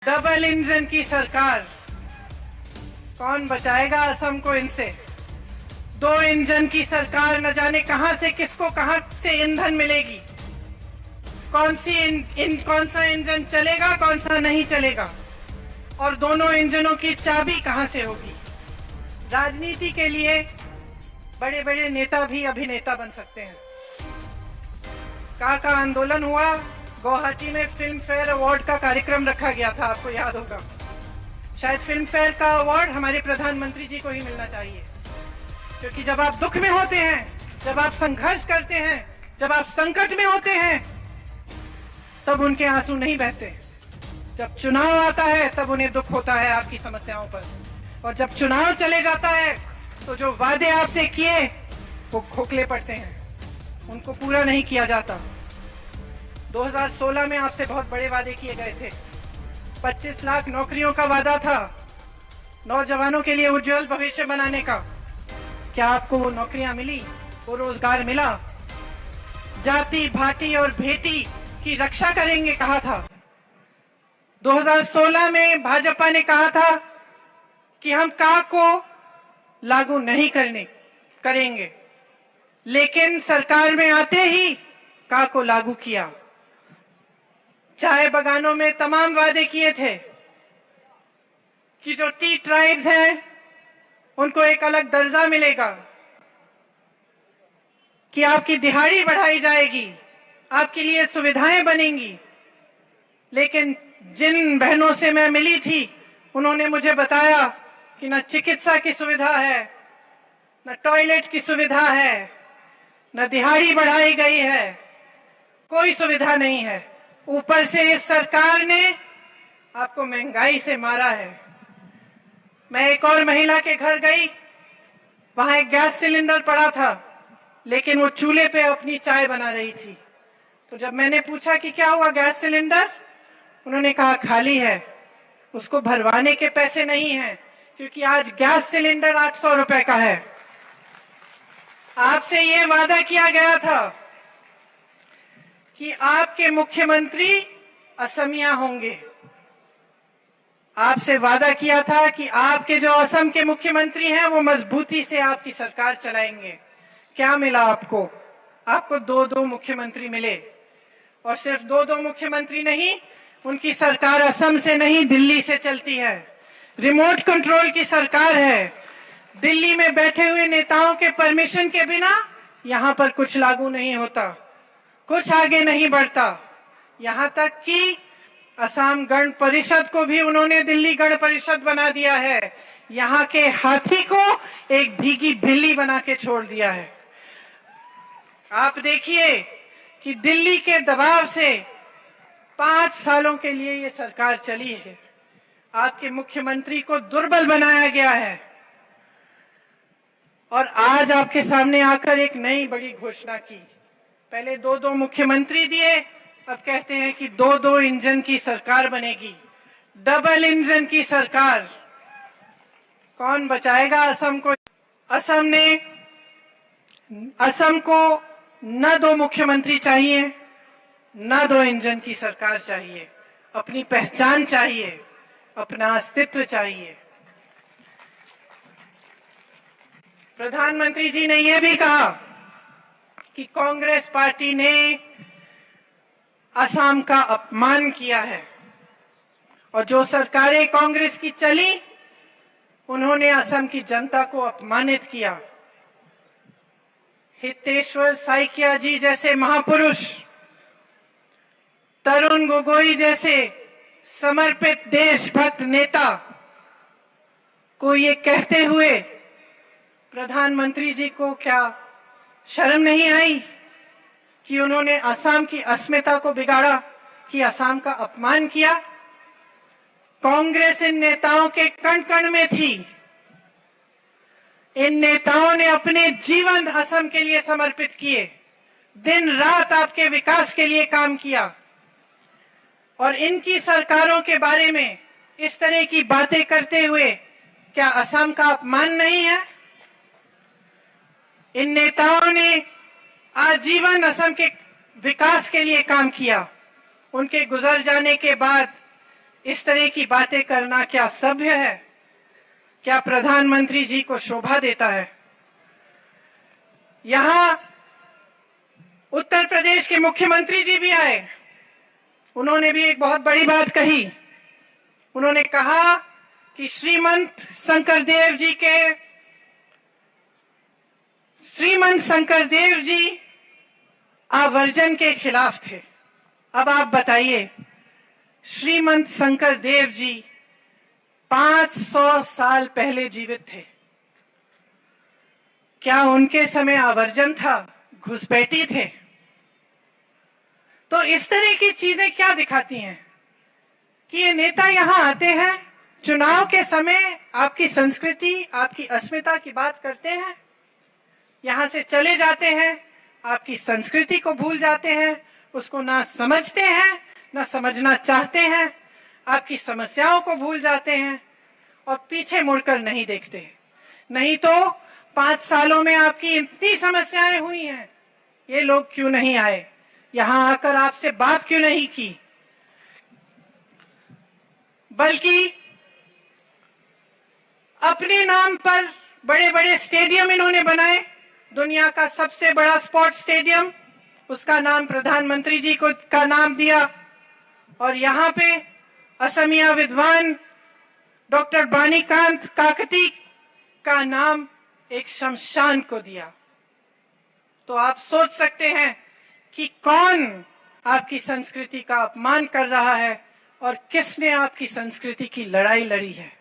Double engine की सरकार, कौन बचाएगा असम को इनसे? दो इंजन की सरकार, न जाने कहां से किसको कहां से ईंधन मिलेगी, कौन सा इंजन चलेगा, कौन सा नहीं चलेगा, और दोनों इंजनों की चाबी कहां से होगी? राजनीति के लिए बड़े बड़े नेता भी अभिनेता बन सकते हैं। का आंदोलन हुआ, गुवाहाटी में फिल्म फेयर अवार्ड का कार्यक्रम रखा गया था, आपको याद होगा। शायद फिल्म फेयर का अवार्ड हमारे प्रधानमंत्री जी को ही मिलना चाहिए, क्योंकि जब आप दुख में होते हैं, जब आप संघर्ष करते हैं, जब आप संकट में होते हैं, तब उनके आंसू नहीं बहते। जब चुनाव आता है तब उन्हें दुख होता है आपकी समस्याओं पर, और जब चुनाव चले जाता है तो जो वादे आपसे किए वो खोखले पड़ते हैं, उनको पूरा नहीं किया जाता। 2016 में आपसे बहुत बड़े वादे किए गए थे। 25 लाख नौकरियों का वादा था, नौजवानों के लिए उज्जवल भविष्य बनाने का। क्या आपको वो नौकरियां मिली, वो रोजगार मिला? जाति भाटी और भेटी की रक्षा करेंगे कहा था। 2016 में भाजपा ने कहा था कि हम का को लागू नहीं करेंगे, लेकिन सरकार में आते ही का को लागू किया। चाय बागानों में तमाम वादे किए थे कि जो टी ट्राइब्स हैं उनको एक अलग दर्जा मिलेगा, कि आपकी दिहाड़ी बढ़ाई जाएगी, आपके लिए सुविधाएं बनेंगी। लेकिन जिन बहनों से मैं मिली थी उन्होंने मुझे बताया कि न चिकित्सा की सुविधा है, न टॉयलेट की सुविधा है, न दिहाड़ी बढ़ाई गई है, कोई सुविधा नहीं है। ऊपर से इस सरकार ने आपको महंगाई से मारा है। मैं एक और महिला के घर गई, वहां एक गैस सिलेंडर पड़ा था, लेकिन वो चूल्हे पे अपनी चाय बना रही थी। तो जब मैंने पूछा कि क्या हुआ गैस सिलेंडर, उन्होंने कहा खाली है, उसको भरवाने के पैसे नहीं हैं, क्योंकि आज गैस सिलेंडर 800 रुपए का है। आपसे ये वादा किया गया था कि आपके मुख्यमंत्री असमिया होंगे। आपसे वादा किया था कि आपके जो असम के मुख्यमंत्री हैं वो मजबूती से आपकी सरकार चलाएंगे। क्या मिला आपको? आपको दो मुख्यमंत्री मिले, और सिर्फ दो मुख्यमंत्री नहीं, उनकी सरकार असम से नहीं दिल्ली से चलती है। रिमोट कंट्रोल की सरकार है। दिल्ली में बैठे हुए नेताओं के परमिशन के बिना यहां पर कुछ लागू नहीं होता, कुछ आगे नहीं बढ़ता। यहां तक कि असम गण परिषद को भी उन्होंने दिल्ली गण परिषद बना दिया है। यहां के हाथी को एक भीगी बिल्ली बना के छोड़ दिया है। आप देखिए कि दिल्ली के दबाव से 5 सालों के लिए ये सरकार चली है। आपके मुख्यमंत्री को दुर्बल बनाया गया है, और आज आपके सामने आकर एक नई बड़ी घोषणा की। पहले दो मुख्यमंत्री दिए, अब कहते हैं कि दो इंजन की सरकार बनेगी, डबल इंजन की सरकार। कौन बचाएगा असम को? असम को न 2 मुख्यमंत्री चाहिए, न 2 इंजन की सरकार चाहिए। अपनी पहचान चाहिए, अपना अस्तित्व चाहिए। प्रधानमंत्री जी ने यह भी कहा कि कांग्रेस पार्टी ने असम का अपमान किया है, और जो सरकारें कांग्रेस की चली उन्होंने असम की जनता को अपमानित किया। हितेश्वर साइकिया जी जैसे महापुरुष, तरुण गोगोई जैसे समर्पित देशभक्त नेता को ये कहते हुए प्रधानमंत्री जी को क्या शर्म नहीं आई कि उन्होंने असम की अस्मिता को बिगाड़ा, कि असम का अपमान किया? कांग्रेस इन नेताओं के कण कण में थी। इन नेताओं ने अपने जीवन असम के लिए समर्पित किए, दिन रात आपके विकास के लिए काम किया, और इनकी सरकारों के बारे में इस तरह की बातें करते हुए क्या असम का अपमान नहीं है? इन नेताओं ने आजीवन असम के विकास के लिए काम किया। उनके गुजर जाने के बाद इस तरह की बातें करना क्या सभ्य है? क्या प्रधानमंत्री जी को शोभा देता है? यहां उत्तर प्रदेश के मुख्यमंत्री जी भी आए, उन्होंने भी एक बहुत बड़ी बात कही। उन्होंने कहा कि श्रीमंत शंकर देव जी आवर्जन के खिलाफ थे। अब आप बताइए, श्रीमंत शंकर देव जी 500 साल पहले जीवित थे, क्या उनके समय आवर्जन था? घुसपैठी थे? तो इस तरह की चीजें क्या दिखाती हैं कि ये नेता यहां आते हैं, चुनाव के समय आपकी संस्कृति, आपकी अस्मिता की बात करते हैं, यहां से चले जाते हैं, आपकी संस्कृति को भूल जाते हैं, उसको ना समझते हैं ना समझना चाहते हैं, आपकी समस्याओं को भूल जाते हैं और पीछे मुड़कर नहीं देखते। नहीं तो 5 सालों में आपकी इतनी समस्याएं हुई हैं, ये लोग क्यों नहीं आए? यहां आकर आपसे बात क्यों नहीं की? बल्कि अपने नाम पर बड़े बड़े स्टेडियम इन्होंने बनाए। दुनिया का सबसे बड़ा स्पोर्ट्स स्टेडियम, उसका नाम प्रधानमंत्री जी को का नाम दिया, और यहां पे असमिया विद्वान डॉक्टर बानीकांत काकती का नाम एक शमशान को दिया। तो आप सोच सकते हैं कि कौन आपकी संस्कृति का अपमान कर रहा है और किसने आपकी संस्कृति की लड़ाई लड़ी है।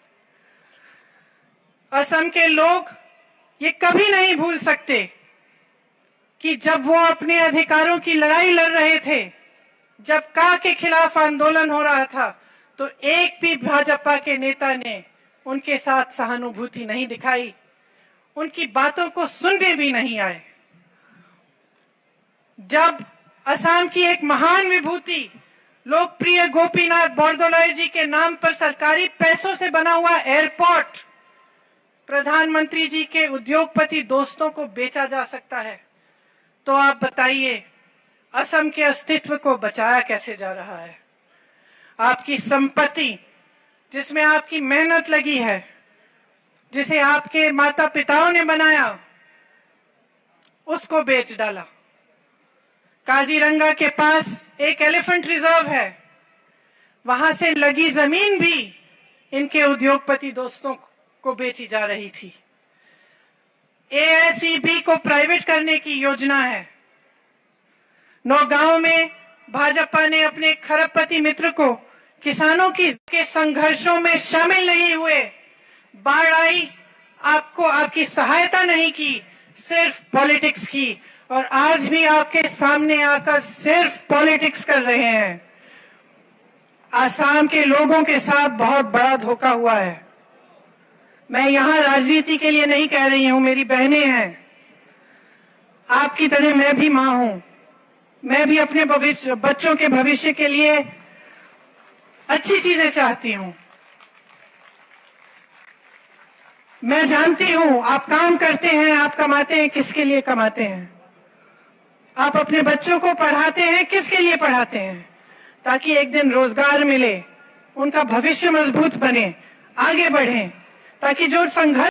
असम के लोग ये कभी नहीं भूल सकते कि जब वो अपने अधिकारों की लड़ाई लड़ रहे थे, जब का के खिलाफ आंदोलन हो रहा था, तो एक भी भाजपा के नेता ने उनके साथ सहानुभूति नहीं दिखाई, उनकी बातों को सुनने भी नहीं आए। जब असम की एक महान विभूति लोकप्रिय गोपीनाथ बोरदोलोई जी के नाम पर सरकारी पैसों से बना हुआ एयरपोर्ट प्रधानमंत्री जी के उद्योगपति दोस्तों को बेचा जा सकता है, तो आप बताइए असम के अस्तित्व को बचाया कैसे जा रहा है? आपकी संपत्ति, जिसमें आपकी मेहनत लगी है, जिसे आपके माता पिताओं ने बनाया, उसको बेच डाला। काजीरंगा के पास एक एलिफेंट रिजर्व है, वहां से लगी जमीन भी इनके उद्योगपति दोस्तों को बेची जा रही थी। एएसईबी को प्राइवेट करने की योजना है। नौगांव में भाजपा ने अपने खरबपति मित्र को किसानों के संघर्षों में शामिल नहीं हुए, बाढ़ आई, आपकी सहायता नहीं की, सिर्फ पॉलिटिक्स की, और आज भी आपके सामने आकर सिर्फ पॉलिटिक्स कर रहे हैं। आसाम के लोगों के साथ बहुत बड़ा धोखा हुआ है। मैं यहां राजनीति के लिए नहीं कह रही हूं, मेरी बहनें हैं, आपकी तरह मैं भी मां हूं, मैं भी अपने बच्चों के भविष्य के लिए अच्छी चीजें चाहती हूं। मैं जानती हूं आप काम करते हैं, आप कमाते हैं, किसके लिए कमाते हैं? आप अपने बच्चों को पढ़ाते हैं, किसके लिए पढ़ाते हैं? ताकि एक दिन रोजगार मिले, उनका भविष्य मजबूत बने, आगे बढ़े, ताकि जो संघर्ष